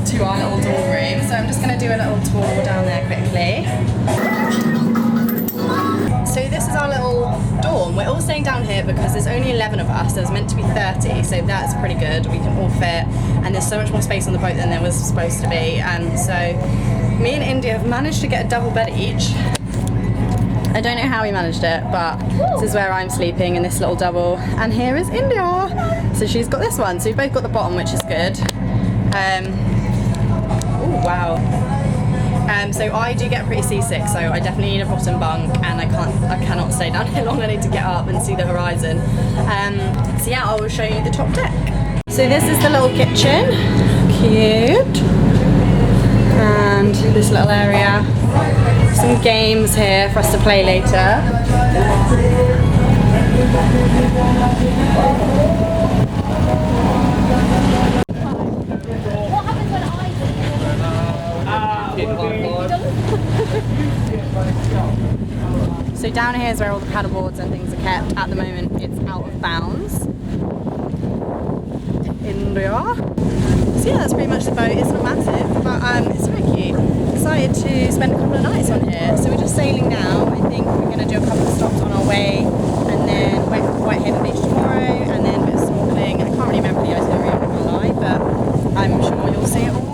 to our little dorm room. So I'm just going to do a little tour down there quickly. So this is our little dorm. We're all staying down here because there's only 11 of us. There's meant to be 30, so that's pretty good. We can all fit, and there's so much more space on the boat than there was supposed to be. So me and India have managed to get a double bed each. I don't know how we managed it, but this is where I'm sleeping in this little double, and here is India. So she's got this one. So we've both got the bottom, which is good. Oh wow. So I do get pretty seasick, so I definitely need a bottom bunk, and I cannot stay down here long. I need to get up and see the horizon. So yeah, I will show you the top deck. So this is the little kitchen, cute, and this little area. Some games here for us to play later. So down here is where all the paddle boards and things are kept. At the moment it's out of bounds. India. So yeah, that's pretty much the boat. It's not massive, but it's very cute. Excited to spend a couple of nights on here. So we're just sailing now. I think we're going to do a couple of stops on our way, and then wait for Whitsunday Beach tomorrow, and then a bit of snorkeling. I can't really remember the itinerary, I'm not going to lie, but I'm sure you'll see it all.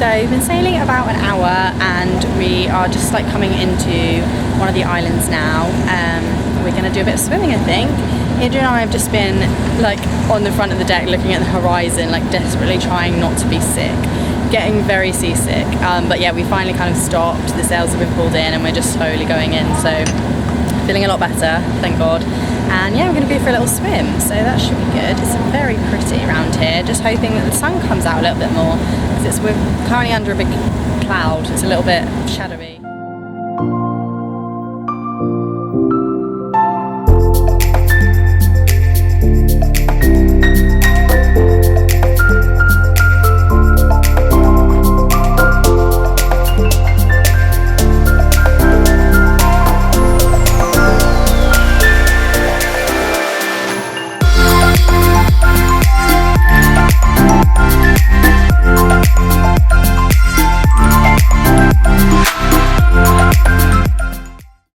So we've been sailing about an hour, and we are just like coming into one of the islands now. We're going to do a bit of swimming, I think. Adrian and I have just been like on the front of the deck looking at the horizon, like desperately trying not to be sick, getting very seasick. But yeah, we finally kind of stopped. The sails have been pulled in and we're just slowly going in, so feeling a lot better, thank God. And yeah, we're going to go for a little swim, so that should be good. It's very pretty around here. Just hoping that the sun comes out a little bit more, because we're currently under a big cloud. It's a little bit shadowy.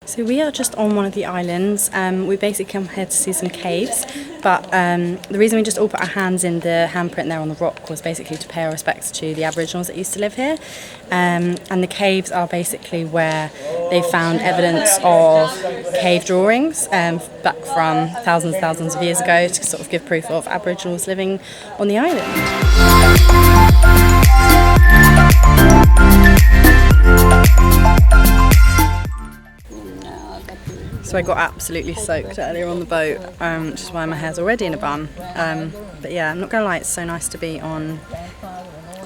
So we are just on one of the islands. We basically come here to see some caves, but the reason we just all put our hands in the handprint there on the rock was basically to pay our respects to the Aboriginals that used to live here. And the caves are basically where they found evidence of cave drawings back from thousands of years ago, to sort of give proof of Aboriginals living on the island. So I got absolutely soaked earlier on the boat, which is why my hair's already in a bun. But yeah, I'm not gonna lie, it's so nice to be on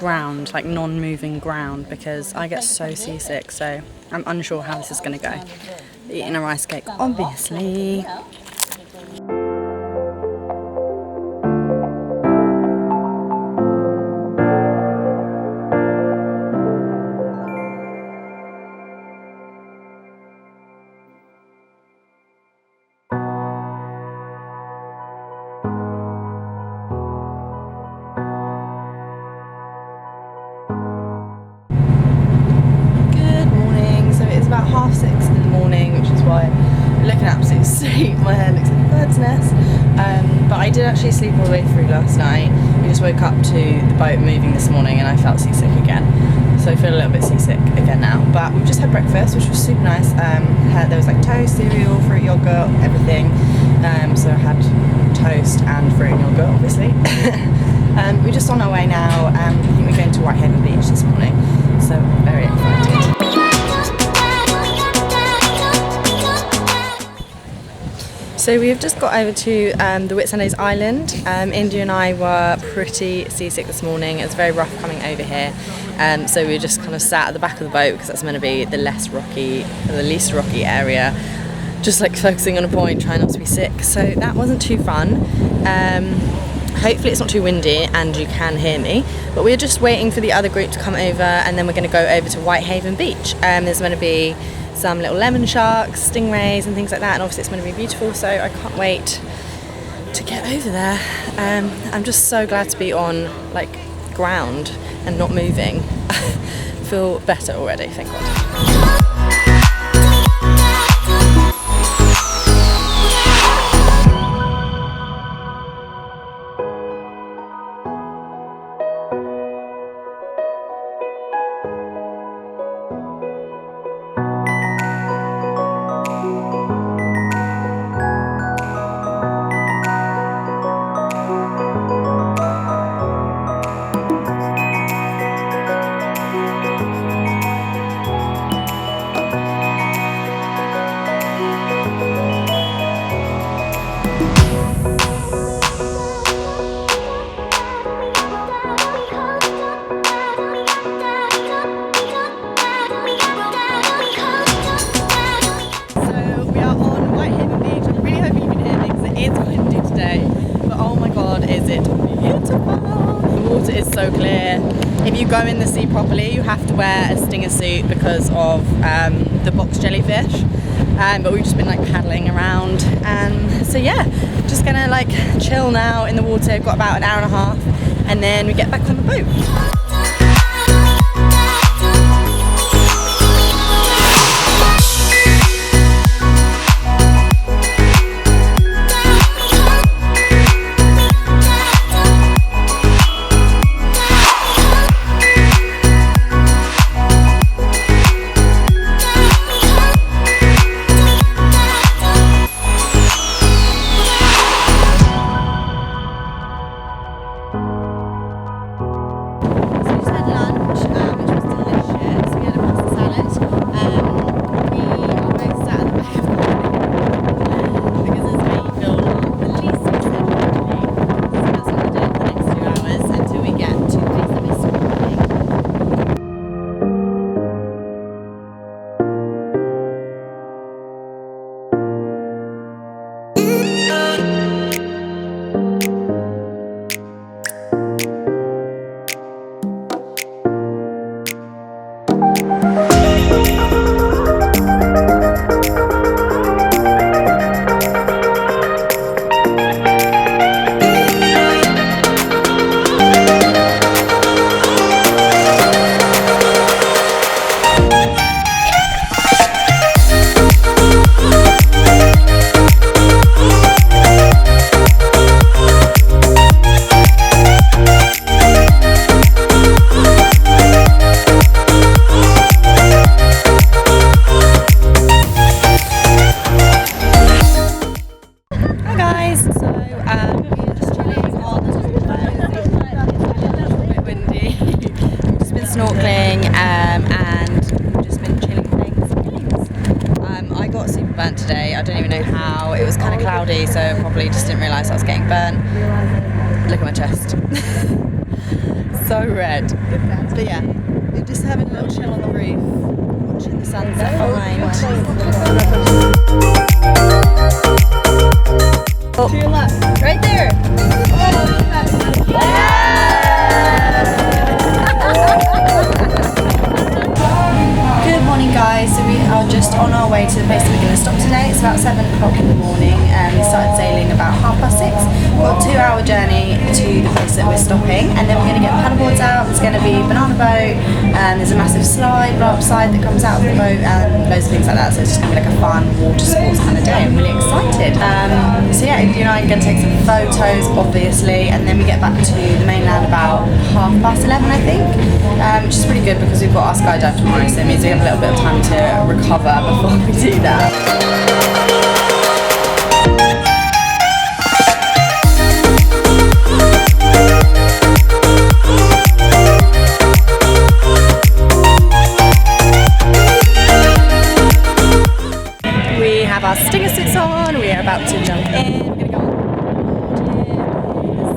ground, like non-moving ground, because I get so seasick, so I'm unsure how this is gonna go. Eating a rice cake, obviously. About 6:30 in the morning, which is why I'm looking absolutely sweet. My hair looks like a bird's nest. But I did actually sleep all the way through last night. We just woke up to the boat moving this morning and I felt seasick again. So I feel a little bit seasick again now. But we've just had breakfast, which was super nice. There was like toast, cereal, fruit yogurt, everything. So I had toast and fruit and yogurt, obviously. We're just on our way now. I think we're going to Whitsunday Beach this morning. So very excited. So we have just got over to the Whitsundays island. India and I were pretty seasick this morning. It was very rough coming over here. So we just kind of sat at the back of the boat because that's meant to be the least rocky area. Just like focusing on a point, trying not to be sick. So that wasn't too fun. Hopefully it's not too windy and you can hear me. But we're just waiting for the other group to come over, and then we're going to go over to Whithaven Beach. There's going to be some little lemon sharks, stingrays and things like that, and obviously it's going to be beautiful, so I can't wait to get over there. I'm just so glad to be on like ground and not moving. Feel better already, thank God. So clear. If you go in the sea properly, you have to wear a stinger suit because of the box jellyfish. But we've just been like paddling around, so yeah, just gonna like chill now in the water. We've got about an hour and a half, and then we get back on the boat. Snorkeling and just been chilling playing some games. I got super burnt today. I don't even know how. It was kind of cloudy, so I probably just didn't realise I was getting burnt. Look at my chest. So red. But yeah, we're just having a little chill on the roof, watching the sunset behind. Oh. To your left. Right there. Oh, yeah! Good morning, guys. So we are just on our way to the place that we're going to stop today. It's about 7 o'clock in the morning, and we started sailing about 6:30. We've got a 2-hour journey to the place that we're stopping, and then we're going to get paddleboards out. There's going to be a banana boat, and there's a massive slide, blow up slide that comes out of the boat, and loads of things like that. So it's just going to be like a fun water sports kind of day. I'm really excited. So yeah, you and I are going to take some photos, obviously, and then we get back to the mainland about 11:30, I think, which is pretty good because we've got our skydive tomorrow, so it means we have a little bit of time to recover before we do that. We We have our stinger suits on. We are about to jump in. We're going to go on the board here.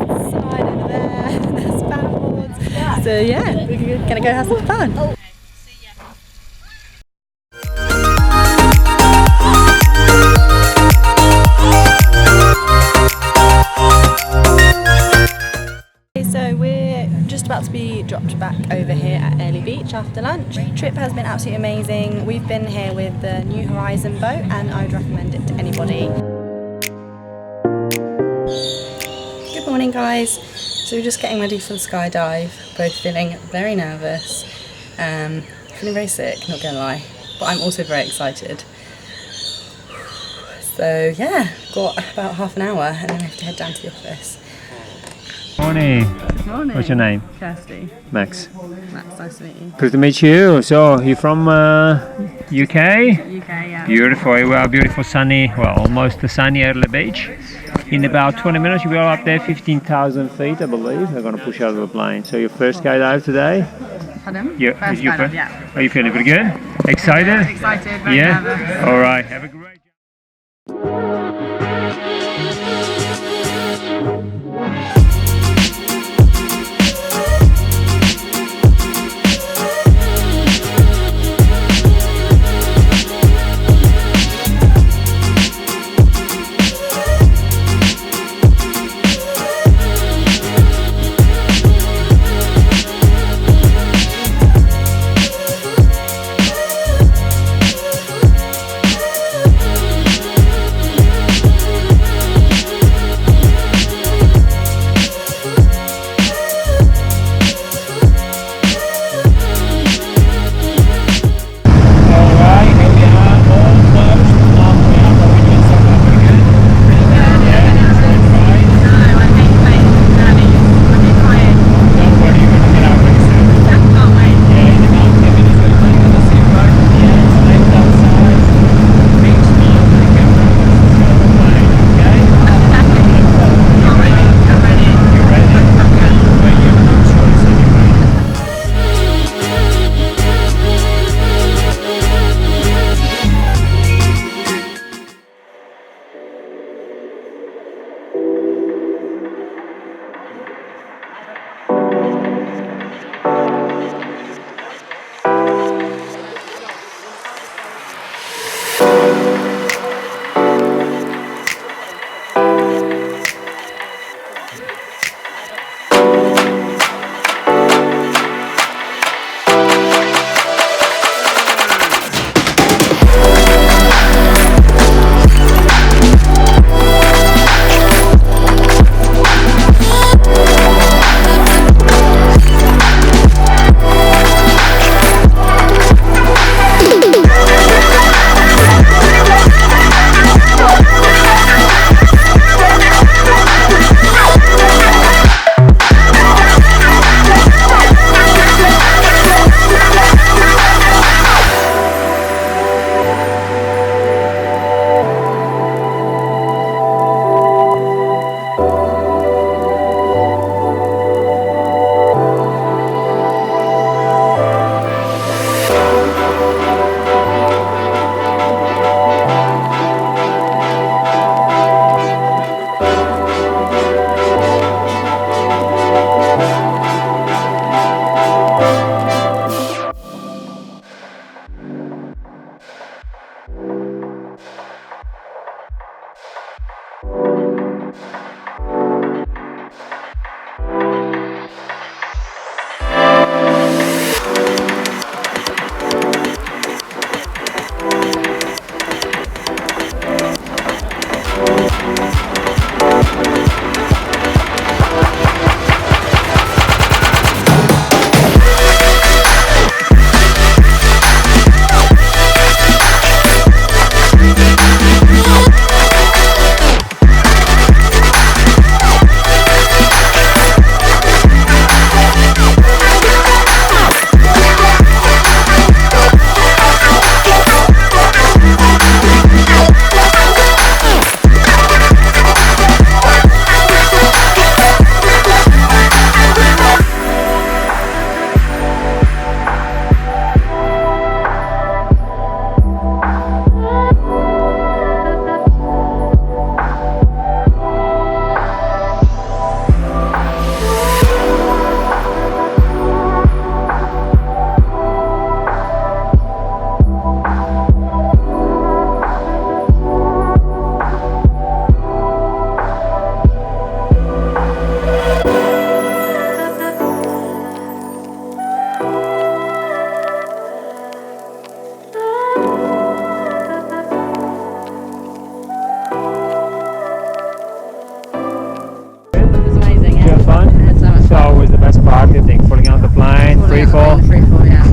There's a slide over there. There's paddleboards. So yeah, we're going to go have some fun. About to be dropped back over here at Airlie Beach after lunch. Trip has been absolutely amazing. We've been here with the New Horizon boat and I would recommend it to anybody. Good morning guys. So we're just getting ready for the skydive, both feeling very nervous, feeling very sick, not gonna lie, but I'm also very excited. So yeah, got about half an hour and then we have to head down to the office. Morning. Good morning. What's your name? Kirsty. Max. Max, nice to meet you. Good to meet you. So, you from UK? UK, yeah. Beautiful. We are beautiful sunny, well, almost the sunny Airlie Beach. In about 20 minutes, we'll be all up there, 15,000 feet, I believe. We're going to push out of the plane. So, your first skydive today? Pardon? First skydive, yeah. Are you feeling pretty good? Excited? Yeah, excited, very nervous. All right. Have a great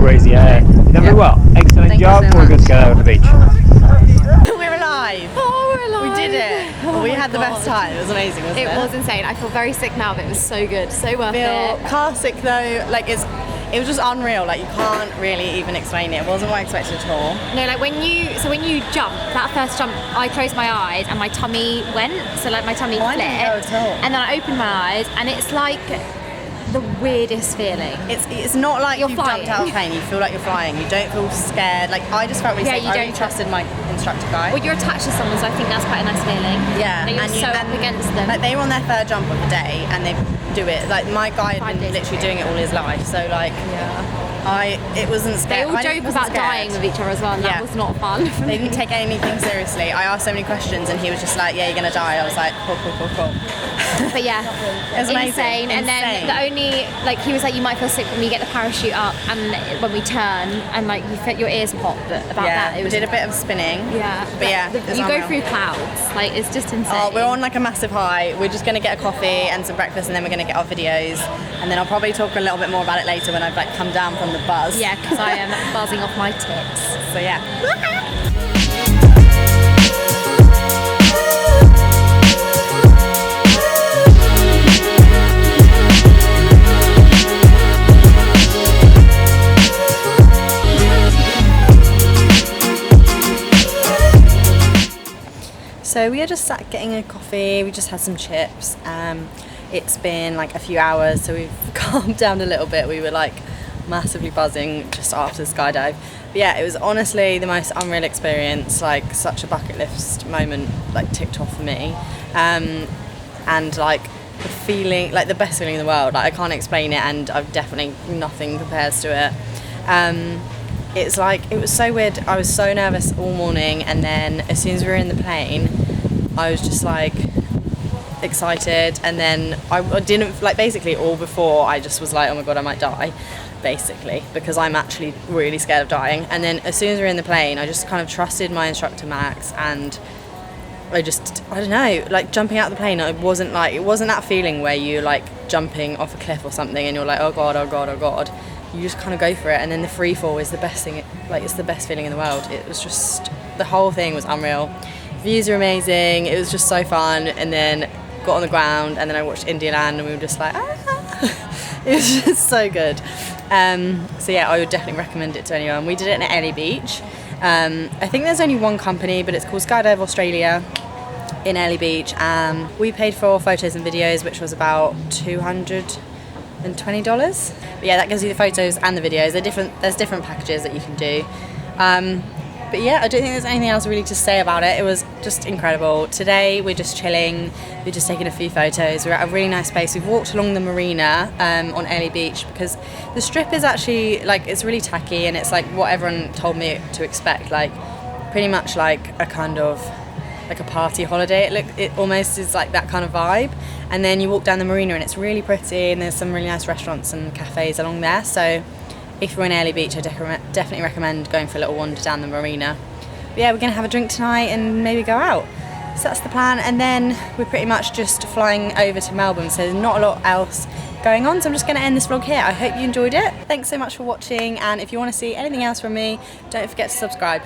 crazy air. You done very well. Excellent Thank you job. so We're going to much. get out of the beach. We're alive. Oh, we're alive. We did it. Oh We my had the best God. time. It was amazing, wasn't it? It was insane. I feel very sick now, but it was so good, so worth Feel it. car sick though. Like it was just unreal. Like you can't really even explain it. It wasn't what I expected at all. No, like when you jump, that first jump, I closed my eyes and my tummy went. So like my tummy Mine flipped, didn't go at all. and then I opened my eyes, and it's like the weirdest feeling. It's not like You're you've flying. jumped out of a plane. You feel like you're flying. You don't feel scared. Like I just felt really Yeah, safe. you I don't really feel- trusted my instructor guy. Well, you're attached to someone, so I think that's quite a nice feeling. Yeah, Like, you're so up against them. Like they were on their third jump of the day, and they do it. Like my guy had 5 been days. literally doing it all his life. So like, it wasn't They scary. all I joke wasn't about scared. dying with each other as well, and Yeah. that was not fun. They didn't take anything seriously. I asked so many questions, and he was just like, "Yeah, you're gonna die." I was like, "Cool." But yeah, It was amazing. insane. And then Insane. the only, like, he was like, you might feel sick when you get the parachute up, and when we turn, and like you fit your ears pop. But about Yeah, that, it we was did a bit of spinning. yeah. But yeah, the- it was you go unreal. through clouds. Like it's just insane. Oh, we're on like a massive high. We're just gonna get a coffee and some breakfast, and then we're gonna get our videos, and then I'll probably talk a little bit more about it later when I've like come down from the buzz. Yeah, because I am buzzing off my tits. So yeah. So we are just sat getting a coffee. We just had some chips. It's been like a few hours, so we've calmed down a little bit. We were like massively buzzing just after the skydive. But yeah, it was honestly the most unreal experience. Like such a bucket list moment, like ticked off for me. And like the feeling, like the best feeling in the world. Like I can't explain it, and I've definitely nothing compares to it. It's like, it was so weird. I was so nervous all morning, and then as soon as we were in the plane, I was just like excited, and then I didn't, like basically all before I just was like, oh my god, I might die, basically, because I'm actually really scared of dying. And then as soon as we were in the plane, I just kind of trusted my instructor Max, and I don't know, like jumping out of the plane, it wasn't that feeling where you're like jumping off a cliff or something and you're like, oh god. You just kind of go for it, and then the free fall is the best thing, like it's the best feeling in the world. It was just, the whole thing was unreal. Views are amazing, it was just so fun, and then got on the ground, and then I watched Indialand, and we were just like, ah. It was just so good. So yeah, I would definitely recommend it to anyone. We did it in Airlie Beach. I think there's only one company, but it's called Skydive Australia in Airlie Beach. We paid for photos and videos, which was about $220. But yeah, that gives you the photos and the videos. There's different packages that you can do. But yeah, I don't think there's anything else really to say about it. It was just incredible. Today we're just chilling, we're just taking a few photos. We're at a really nice place. We've walked along the marina on Airlie Beach, because the strip is actually like, it's really tacky, and it's like what everyone told me to expect, like pretty much like a kind of like a party holiday. It almost is like that kind of vibe. And then you walk down the marina, and it's really pretty, and there's some really nice restaurants and cafes along there. So if you're in Airlie Beach, I definitely recommend going for a little wander down the marina. But yeah, we're gonna have a drink tonight and maybe go out. So that's the plan, and then we're pretty much just flying over to Melbourne, so there's not a lot else going on, so I'm just going to end this vlog here. I hope you enjoyed it. Thanks so much for watching, and if you want to see anything else from me, don't forget to subscribe.